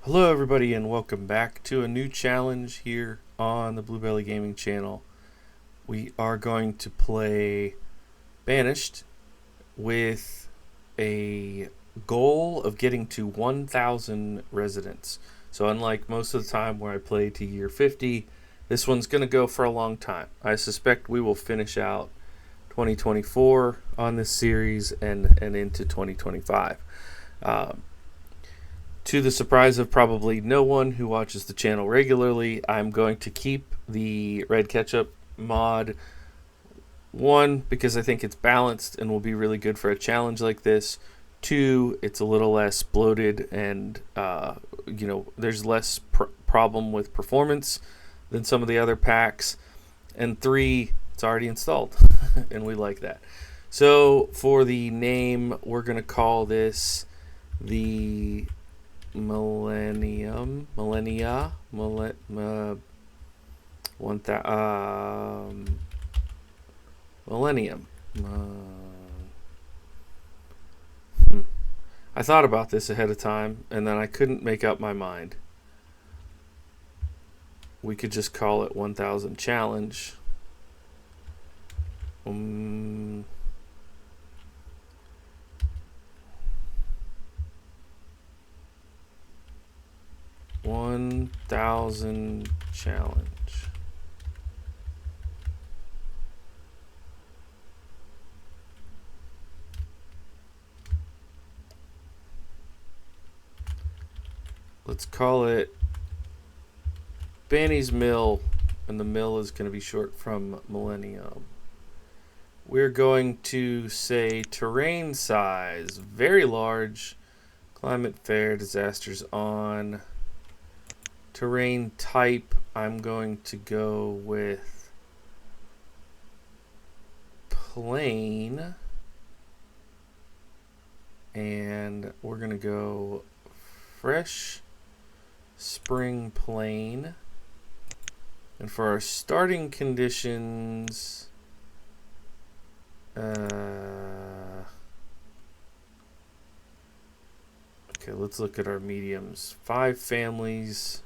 Hello everybody and welcome back to a new challenge here on the Bluebelly Gaming channel. We are going to play Banished with a goal of getting to 1,000 residents. So unlike most of the time where I play to year 50, this one's going to go for a long time. I suspect we will finish out 2024 on this series and into 2025. To the surprise of probably no one who watches the channel regularly, I'm going to keep the red ketchup mod. One, because I think it's balanced and will be really good for a challenge like this. Two, it's a little less bloated and, there's less problem with performance than some of the other packs. And three, it's already installed, and we like that. So for the name, we're going to call this the Millennia, Millennium. I thought about this ahead of time, and then I couldn't make up my mind. We could just call it 1,000 Challenge. 1,000 Challenge. Let's call it Bannies Mill, and the mill is going to be short from Millennium. We're going to say terrain size, very large, climate fair, disasters on. Terrain type, I'm going to go with plain, and we're going to go fresh spring plain. And for our starting conditions, okay, let's look at our mediums. 5 families.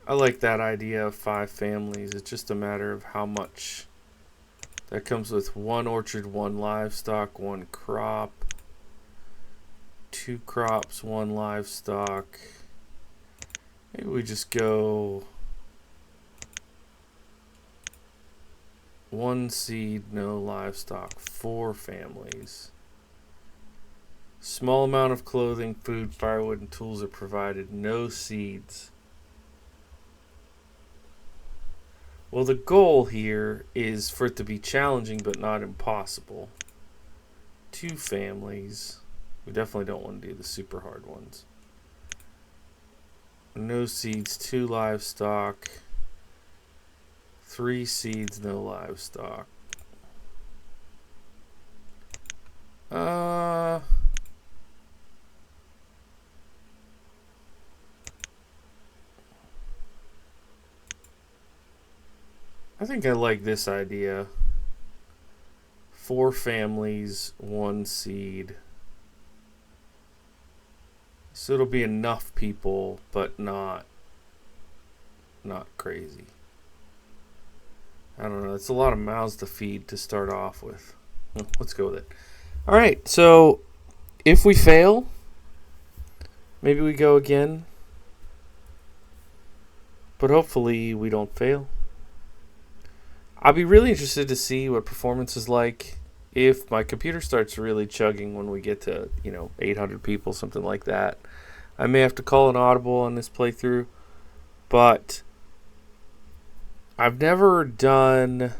I like that idea of 5 families. It's just a matter of how much. That comes with 1 orchard, 1 livestock, 1 crop, 2 crops, 1 livestock. Maybe we just go 1 seed, no livestock, 4 families. Small amount of clothing, food, firewood, and tools are provided. No seeds. Well, the goal here is for it to be challenging but not impossible. 2 families. We definitely don't want to do the super hard ones. No seeds, 2 livestock. 3 seeds, no livestock. I think I like this idea. 4 families, 1 seed. So it'll be enough people, but not crazy. I don't know. It's a lot of mouths to feed to start off with. Let's go with it. All right. So if we fail, maybe we go again. But hopefully we don't fail. I'll be really interested to see what performance is like if my computer starts really chugging when we get to, 800 people, something like that. I may have to call an audible on this playthrough, but I've never done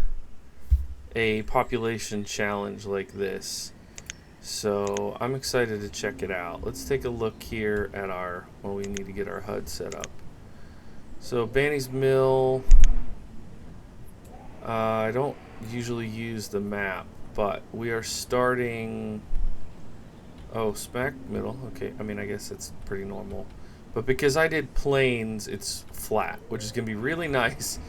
a population challenge like this, so I'm excited to check it out. Let's take a look here at we need to get our HUD set up. So Bannies Mill, I don't usually use the map, but we are starting, smack middle. Okay, I mean, I guess it's pretty normal. But because I did plains, it's flat, which is going to be really nice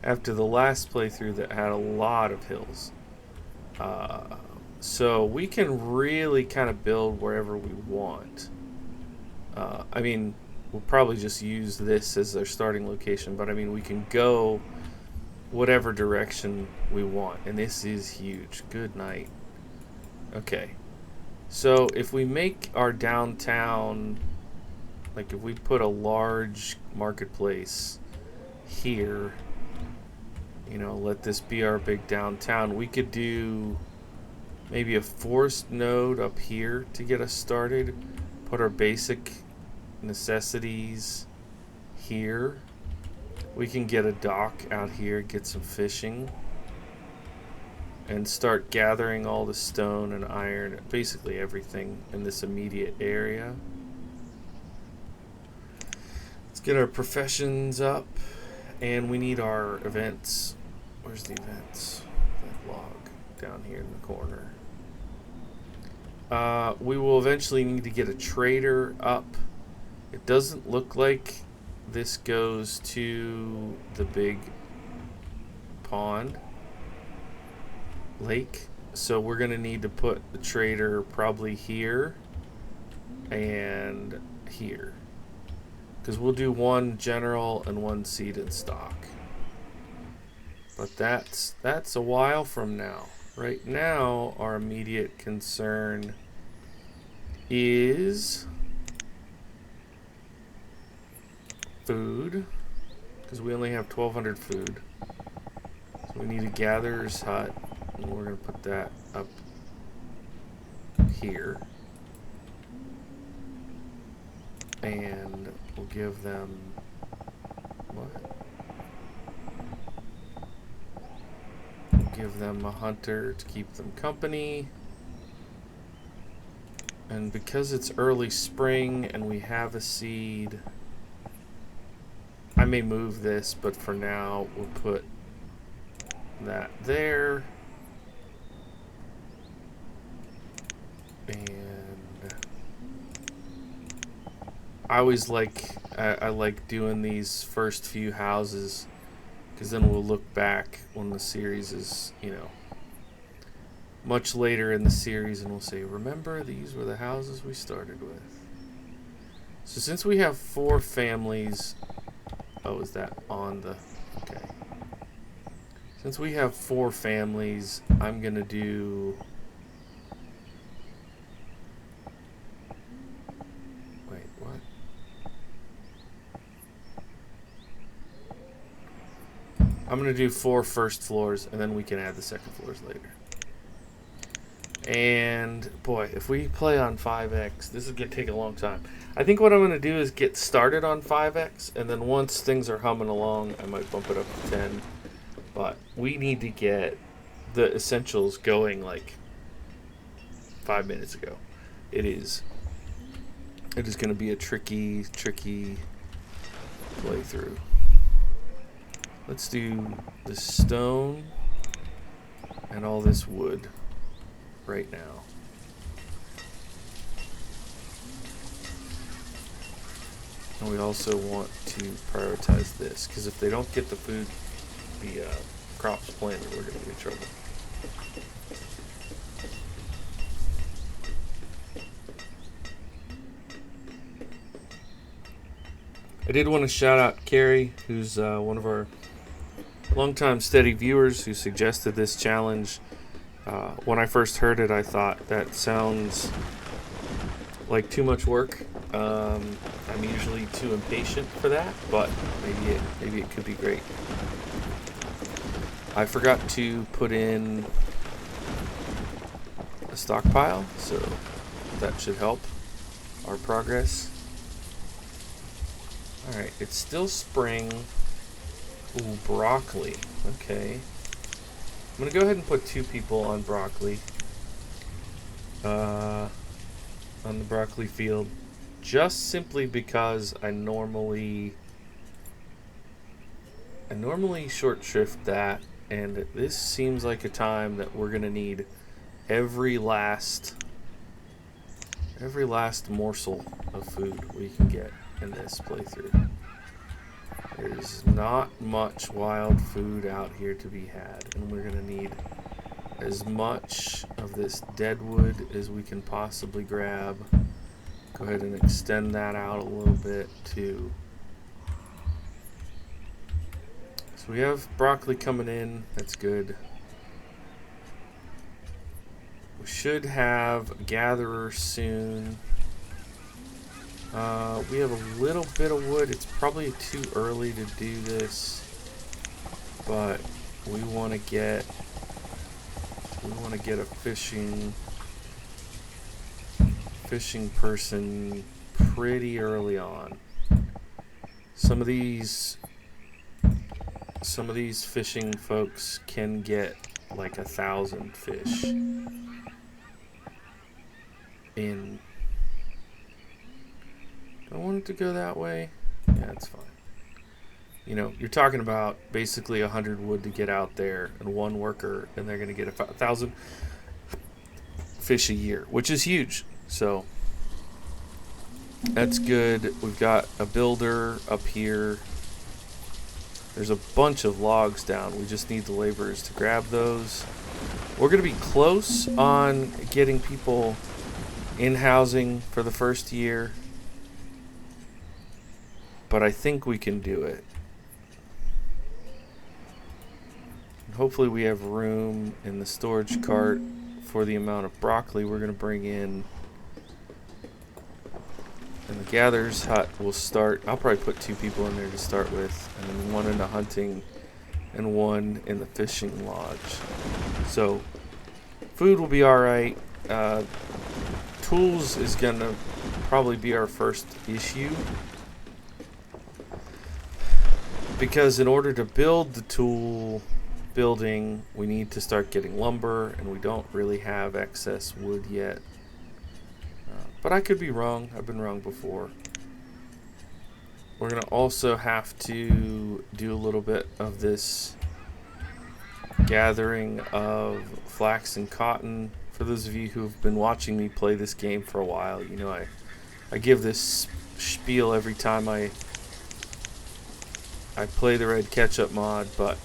after the last playthrough that had a lot of hills. So we can really kind of build wherever we want. I mean, we'll probably just use this as our starting location, but I mean, we can go whatever direction we want. And this is huge. Good night. Okay. So if we make our downtown, like if we put a large marketplace here, you know, let this be our big downtown, we could do maybe a forest node up here to get us started. Put our basic necessities here. We can get a dock out here, get some fishing, and start gathering all the stone and iron, basically everything in this immediate area. Let's get our professions up, and we need our events. Where's the events? That log down here in the corner. We will eventually need to get a trader up. It doesn't look like this goes to the big pond lake, so we're gonna need to put the trader probably here and here, because we'll do one general and one seed in stock. But that's a while from now. Right now, our immediate concern is food, because we only have 1,200 food. So we need a gatherer's hut, and we're going to put that up here. And we'll give them... what? We'll give them a hunter to keep them company. And because it's early spring and we have a seed, I may move this, but for now we'll put that there. And I always I like doing these first few houses, because then we'll look back when the series is, you know, much later in the series, and we'll say, remember, these were the houses we started with. So since we have 4 families, oh, is that on the, okay. Since we have 4 families, I'm gonna do, wait, what? I'm gonna do 4 first floors, and then we can add the second floors later. And boy, if we play on 5x, this is gonna take a long time. I think what I'm gonna do is get started on 5x, and then once things are humming along, I might bump it up to 10. But we need to get the essentials going like 5 minutes ago. It is gonna be a tricky playthrough. Let's do the stone and all this wood right now. And we also want to prioritize this, because if they don't get the food, the crops planted, we're going to be in trouble. I did want to shout out Carrie, who's one of our longtime steady viewers, who suggested this challenge. When I first heard it, I thought that sounds like too much work. I'm usually too impatient for that, but maybe it could be great. I forgot to put in a stockpile, so that should help our progress. Alright, it's still spring. Ooh, broccoli. Okay. I'm going to go ahead and put 2 people on broccoli. On the broccoli field. Just simply because I normally short shrift that, and this seems like a time that we're going to need every last morsel of food we can get in this playthrough. There's not much wild food out here to be had, and we're going to need as much of this dead wood as we can possibly grab. Go ahead and extend that out a little bit too. So we have broccoli coming in. That's good. We should have a gatherer soon. We have a little bit of wood. It's probably too early to do this, but we want to get a fishing person pretty early on. Some of these fishing folks can get like 1,000 fish in. Do I want it to go that way? Yeah, it's fine. You know, you're talking about basically 100 wood to get out there and one worker, and they're going to get 1,000 fish a year, which is huge. So that's good. We've got a builder up here. There's a bunch of logs down. We just need the laborers to grab those. We're going to be close on getting people in housing for the first year, but I think we can do it. Hopefully we have room in the storage cart for the amount of broccoli we're going to bring in. And the gatherer's hut will start. I'll probably put 2 people in there to start with, and then 1 in the hunting and 1 in the fishing lodge. So food will be alright. Tools is going to probably be our first issue, because in order to build the tool building, we need to start getting lumber, and we don't really have excess wood yet. But I could be wrong. I've been wrong before. We're going to also have to do a little bit of this gathering of flax and cotton. For those of you who have been watching me play this game for a while, you know I give this spiel every time I play the Red Ketchup mod, but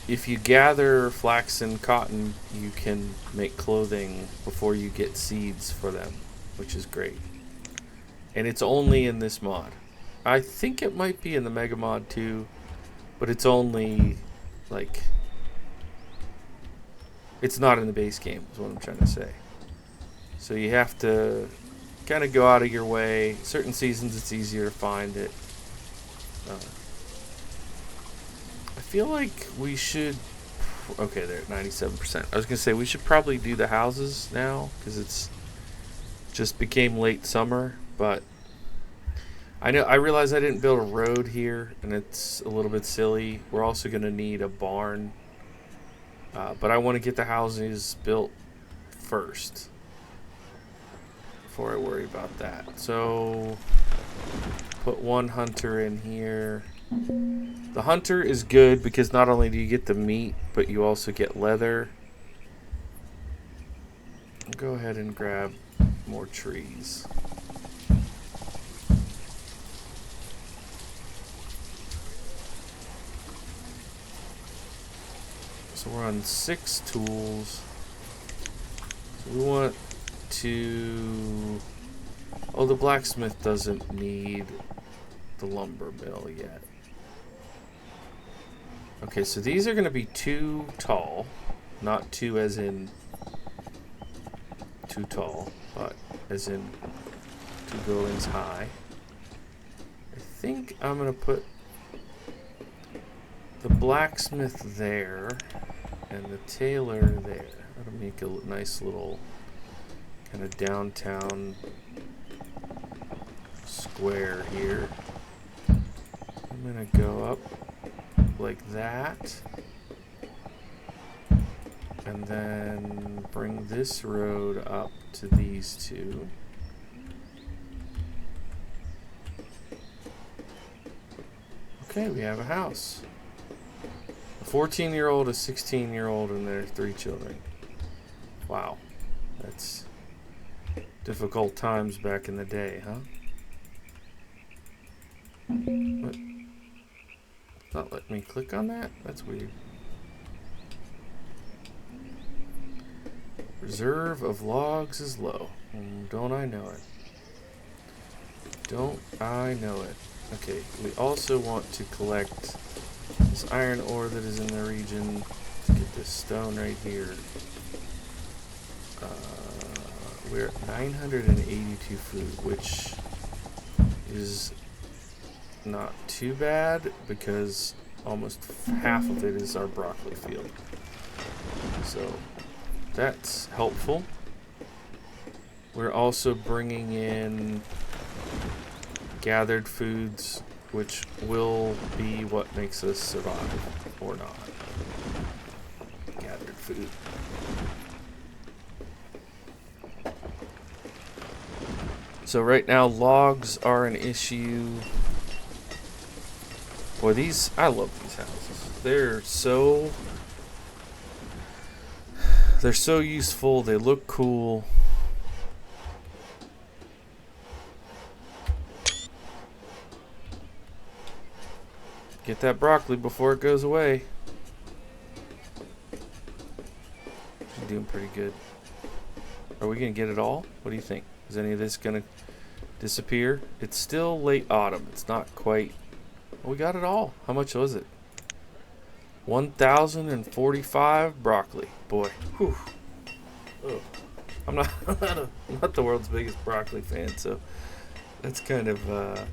if you gather flax and cotton, you can make clothing before you get seeds for them, which is great. And it's only in this mod. I think it might be in the Mega mod too, but it's only like, it's not in the base game is what I'm trying to say. So you have to kind of go out of your way. Certain seasons it's easier to find it. I feel like we should. Okay, they're at 97%. I was gonna say we should probably do the houses now because it's just became late summer. But I realize I didn't build a road here, and it's a little bit silly. We're also gonna need a barn, but I want to get the houses built first before I worry about that. So put 1 hunter in here. The hunter is good because not only do you get the meat, but you also get leather. I'll go ahead and grab more trees. So we're on 6 tools. So we want to... Oh, the blacksmith doesn't need the lumber mill yet. Okay, so these are going to be 2 tall. Not 2 as in 2 tall, but as in 2 buildings high. I think I'm going to put the blacksmith there and the tailor there. That'll make a nice little kind of downtown square here. I'm going to go up like that, and then bring this road up to these 2. Okay, we have a house. A 14-year-old, a 16-year-old, and their 3 children. Wow, that's difficult times back in the day, huh? What? Not let me click on that? That's weird. Reserve of logs is low. Don't I know it? Don't I know it? Okay, we also want to collect this iron ore that is in the region. Let's get this stone right here. We're at 982 food, which is not too bad because almost half of it is our broccoli field. So that's helpful. We're also bringing in gathered foods, which will be what makes us survive or not. Gathered food. So right now logs are an issue. Boy, I love these houses. They're so useful. They look cool. Get that broccoli before it goes away. She's doing pretty good. Are we gonna get it all? What do you think? Is any of this gonna disappear? It's still late autumn. It's not quite. Oh, we got it all. How much was it? 1,045 broccoli. Boy. Whew. Oh. I'm not the world's biggest broccoli fan, so that's kind of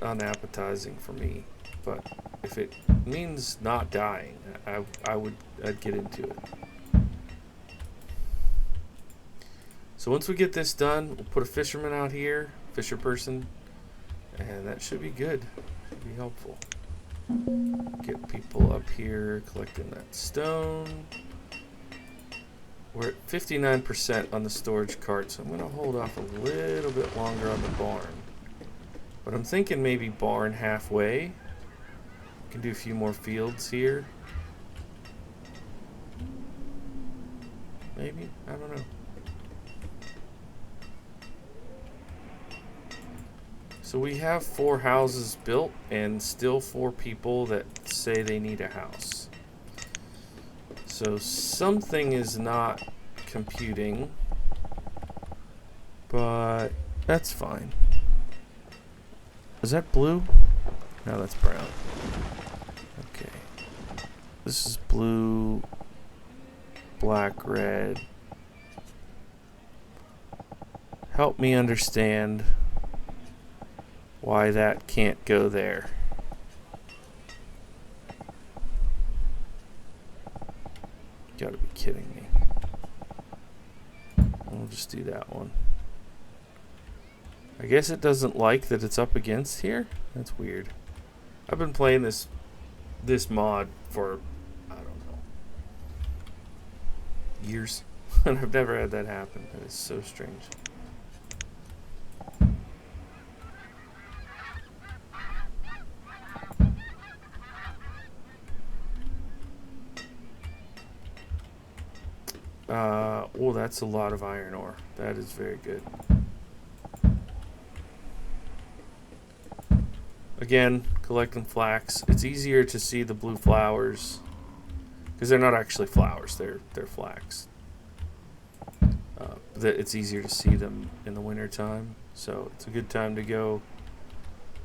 unappetizing for me. But if it means not dying, I'd get into it. So once we get this done, we'll put a fisherman out here, fisher person, and that should be good. Should be helpful. Get people up here collecting that stone. We're at 59% on the storage cart, so I'm going to hold off a little bit longer on the barn. But I'm thinking maybe barn halfway. We can do a few more fields here. Maybe? I don't know. So we have 4 houses built and still 4 people that say they need a house. So something is not computing, but that's fine. Is that blue? No, that's brown. Okay. This is blue, black, red. Help me understand why that can't go there. You gotta be kidding me. We'll just do that one. I guess it doesn't like that it's up against here? That's weird. I've been playing this mod for, I don't know, years. And I've never had that happen. That is so strange. Oh, that's a lot of iron ore. That is very good. Again, collecting flax. It's easier to see the blue flowers because they're not actually flowers. They're flax. It's easier to see them in the winter time, so it's a good time to go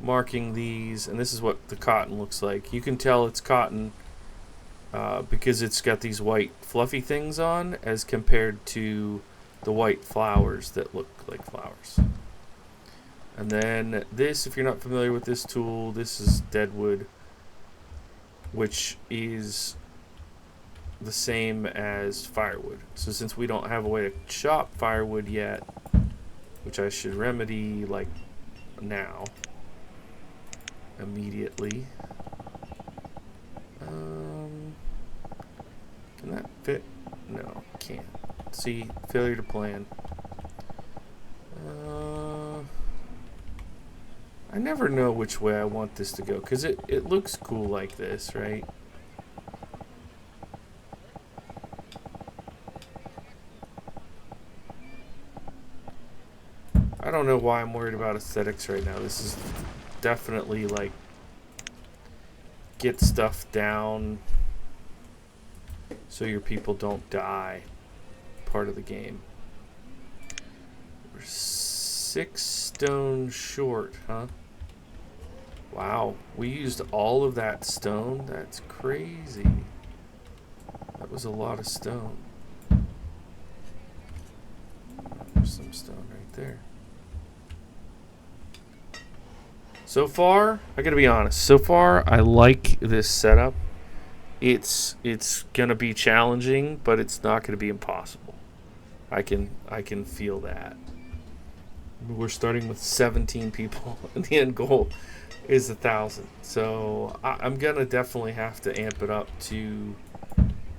marking these. And this is what the cotton looks like. You can tell it's cotton because it's got these white fluffy things on as compared to the white flowers that look like flowers. And then this, if you're not familiar with this tool, this is deadwood, which is the same as firewood. So since we don't have a way to chop firewood yet, which I should remedy like now, immediately. Can that fit? No, can't. See, failure to plan. I never know which way I want this to go because it looks cool like this, right? I don't know why I'm worried about aesthetics right now. This is definitely like get stuff down so your people don't die. part of the game. We're 6 stone short, huh? Wow, we used all of that stone? That's crazy. That was a lot of stone. There's some stone right there. So far, I gotta be honest, so far I like this setup. It's gonna be challenging, but it's not gonna be impossible. I can feel that. We're starting with 17 people, and the end goal is 1,000. So I'm gonna definitely have to amp it up to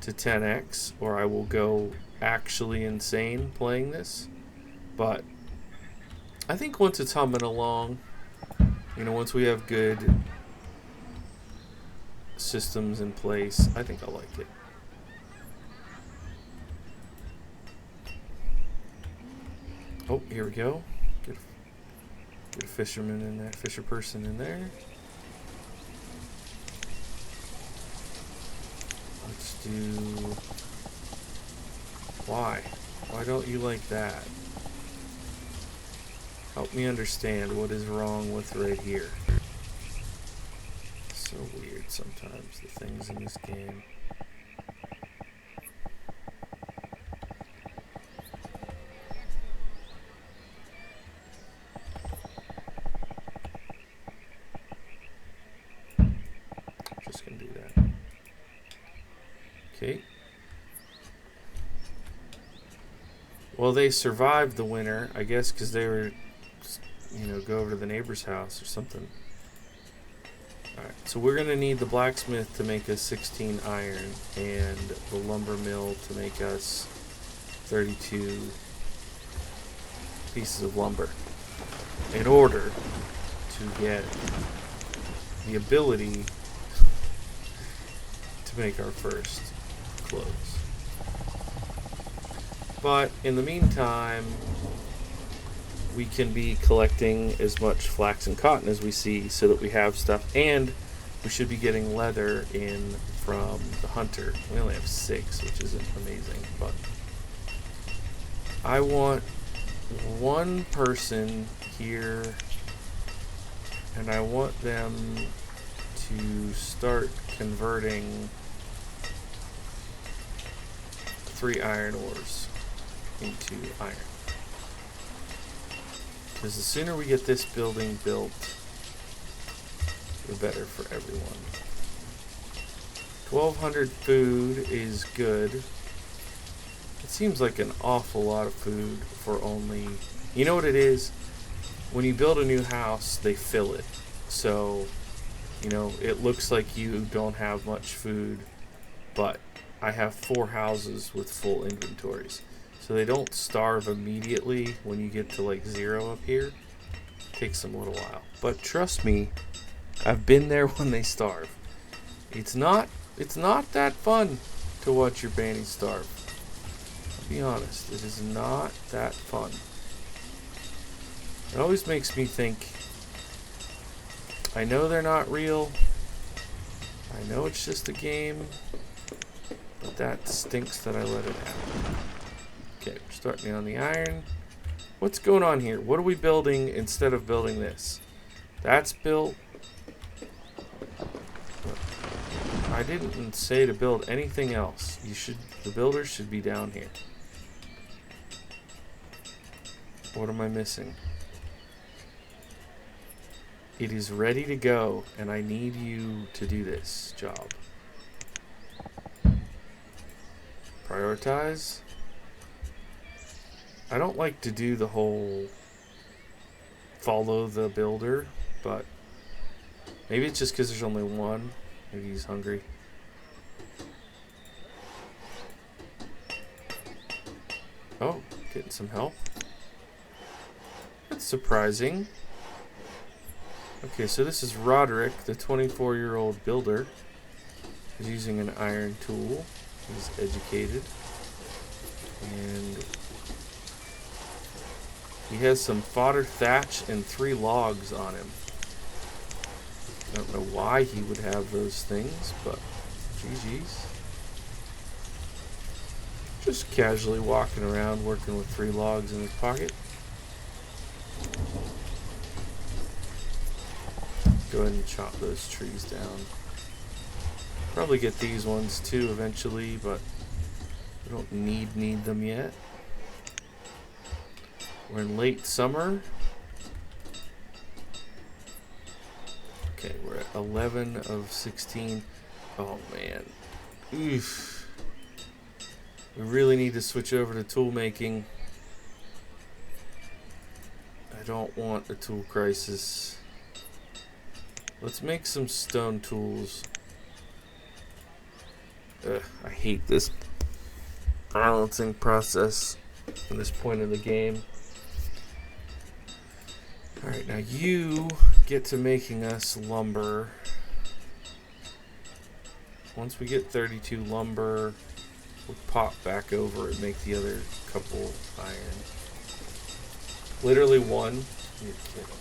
10x, or I will go actually insane playing this. But I think once it's humming along, once we have good systems in place, I think I'll like it. Oh, here we go. Get a fisherman in there, fisher person in there. Let's do... Why? Why don't you like that? Help me understand what is wrong with right here. So weird sometimes, the things in this game. Just gonna do that. Okay. Well, they survived the winter, I guess, because they were, go over to the neighbor's house or something. Alright, so we're going to need the blacksmith to make us 16 iron and the lumber mill to make us 32 pieces of lumber in order to get the ability to make our first clothes. But in the meantime, we can be collecting as much flax and cotton as we see so that we have stuff, and we should be getting leather in from the hunter. We only have 6, which isn't amazing, but I want one person here, and I want them to start converting 3 iron ores into iron. Because the sooner we get this building built, the better for everyone. 1,200 food is good. It seems like an awful lot of food for only... You know what it is? When you build a new house, they fill it. So, it looks like you don't have much food, but I have 4 houses with full inventories. So they don't starve immediately when you get to like 0 up here. It takes them a little while. But trust me, I've been there when they starve. It's not that fun to watch your Bannies starve. I'll be honest, it is not that fun. It always makes me think, I know they're not real. I know it's just a game. But that stinks that I let it happen. Okay, we're starting on the iron. What's going on here? What are we building instead of building this? That's built. I didn't say to build anything else. The builders should be down here. What am I missing? It is ready to go, and I need you to do this job. Prioritize. I don't like to do the whole follow the builder, but maybe it's just because there's only one. Maybe he's hungry. Oh, getting some help. That's surprising. Okay, so this is Roderick, the 24-year-old builder. He's using an iron tool. He's educated. And he has some fodder thatch and 3 logs on him. I don't know why he would have those things, but GG's. Just casually walking around, working with 3 logs in his pocket. Go ahead and chop those trees down. Probably get these ones too eventually, but we don't need them yet. We're in late summer. Okay, we're at 11 of 16. Oh man. Oof. We really need to switch over to tool making. I don't want a tool crisis. Let's make some stone tools. I hate this balancing process at this point in the game. Alright, now you get to making us lumber. Once we get 32 lumber, we'll pop back over and make the other couple iron. Literally one. You're kidding.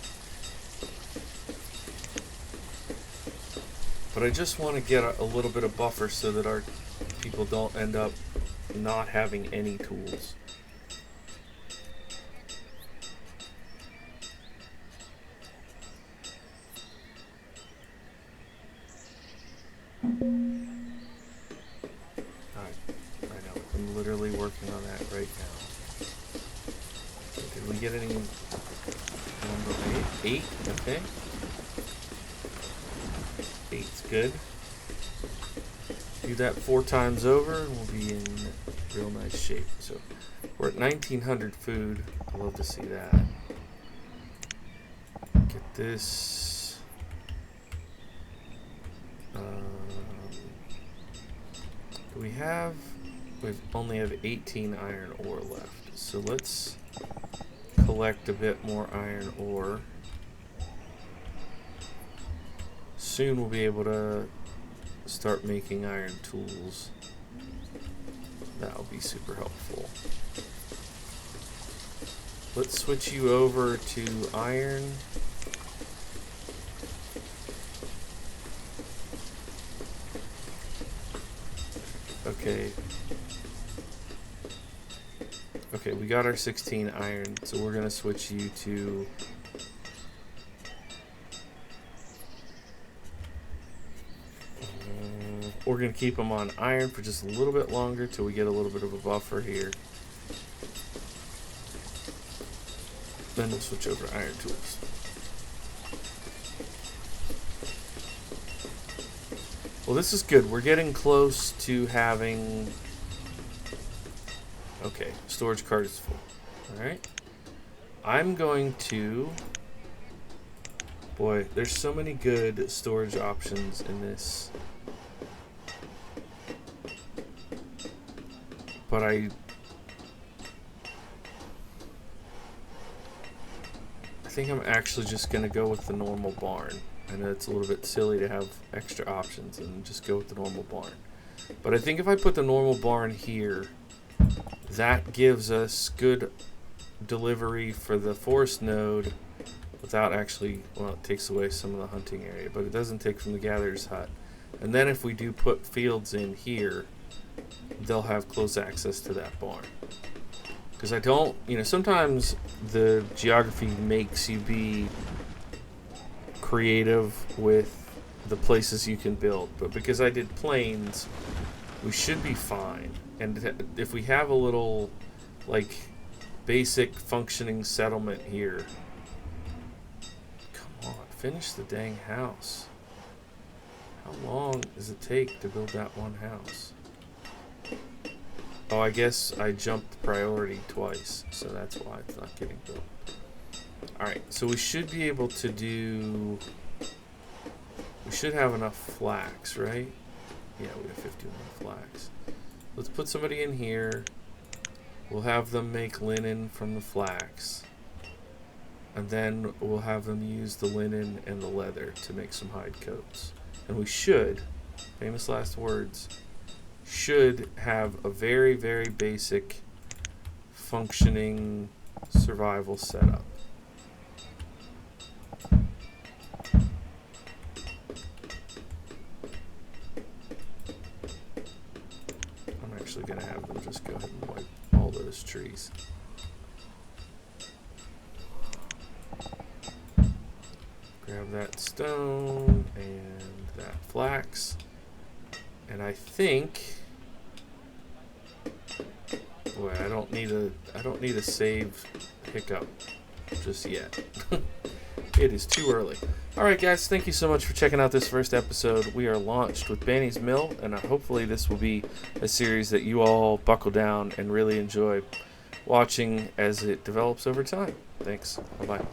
But I just want to get a little bit of buffer so that our people don't end up not having any tools. I know. I'm literally working on that right now. Did we get any number 8? 8? Okay. 8's good. Do that 4 times over and we'll be in real nice shape. So we're at 1900 food. I love to see that. Get this. Do we have? We only have 18 iron ore left. So let's collect a bit more iron ore. Soon we'll be able to start making iron tools. That'll be super helpful. Let's switch you over to iron. Okay. Okay, we got our 16 iron, so we're gonna switch you to we're going to keep them on iron for just a little bit longer till we get a little bit of a buffer here. Then we'll switch over to iron tools. Well, this is good. We're getting close to having... Okay, storage cart is full. Alright. I'm going to... Boy, there's so many good storage options in this. But I think I'm actually just going to go with the normal barn. I know it's a little bit silly to have extra options and just go with the normal barn. But I think if I put the normal barn here, that gives us good delivery for the forest node without actually, well, it takes away some of the hunting area, but it doesn't take from the gatherer's hut. And then if we do put fields in here, they'll have close access to that barn. Because I don't, sometimes the geography makes you be creative with the places you can build. But because I did plains, we should be fine. And if we have a little, basic functioning settlement here. Come on, finish the dang house. How long does it take to build that one house? Oh, I guess I jumped priority twice, so that's why it's not getting built. Alright, so we should be able to do... We should have enough flax, right? Yeah, we have 51 flax. Let's put somebody in here. We'll have them make linen from the flax. And then we'll have them use the linen and the leather to make some hide coats. And we should, famous last words, should have a very, very basic functioning survival setup. actually going to have them just go ahead and wipe all those trees. Grab that stone and that flax. And I think, boy, I don't need a save hiccup just yet. It is too early. Alright guys, thank you so much for checking out this first episode. We are launched with Bannies Mill, and hopefully this will be a series that you all buckle down and really enjoy watching as it develops over time. Thanks. Bye-bye.